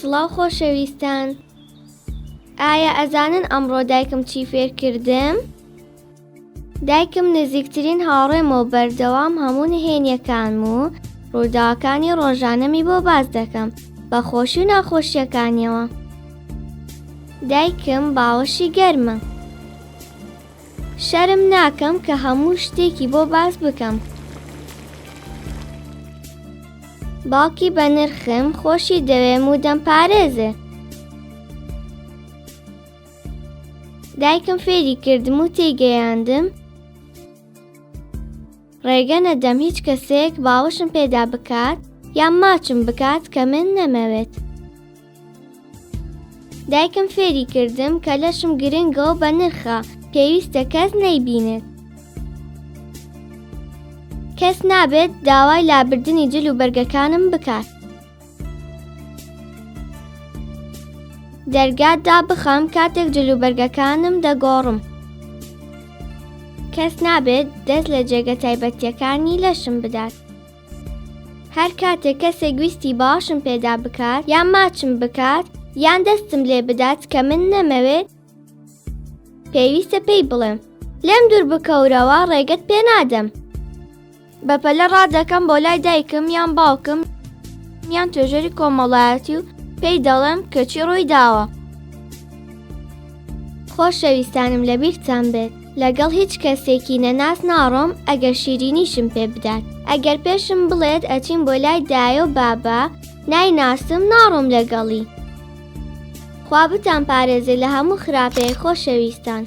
سڵاو خۆشەویستان. ئایا ئەزانن ئەمڕۆ دایکم چی فێر کردم؟ دایکم نزیکترین هاوڕێمەوە بەردەوام هەموو نهێنیەکانم و ڕووداوەکانی ڕۆژانەمی بۆ باس دەکەم بە خۆشی و ناخۆشیەکانیەوە. دایکم باوەشی گەرمە. شەرم ناکەم کە هەموو شتێکی بۆ باس بکەم. باوکی بە نرخم خۆشی دەوێم و دەمپارێزێ. دایکم فێری کردم و تێگەیاندم ڕێگە نەدەم هیچ کەسێک باوەشم پێدا بکات یان ماچم بکات کە من نەمەوێت. دایکم فێری کردم کە لەشم گرنگە و بە نرخە پێویستە کەس نەیبینێت. کەس نابێت داوای لابردنی جل و بەرگەکانم بکات. دەرگات دابخەم کاتێک جل و بەرگەکانم دەگۆڕم. کەس نابێت دەست لە جێگە تایبەتیەکانی لەشم بدات. هەر کاتێک کەسێک ویستی باوەشم پێدا بکات یان ماچم بکات یان دەستم لێ بدات کە من نەمەوێت پێویستە پێی بڵێم لێم دوور بکەورەوە ڕێگەت پێ نادەم. بەپەلە ڕادەکەم بۆ لای دایکم یان باوکم یان توێژەری کۆمەڵایەتی و پێی دەڵێم کە چی ڕووی داوە. خۆشەویستانم لەبیرتان بێت لەگەڵ هیچ کەسێکی نەناس ناڕۆم ئەگەر شیرینیشم پێ بدات. ئەگەر پێشم بڵێت ئەچین بۆ لای دایە و بابا نایناسم ناڕۆم لەگەڵی. خوا بتان پارێزێ لە هەموو خراپەیە خۆشەویستان.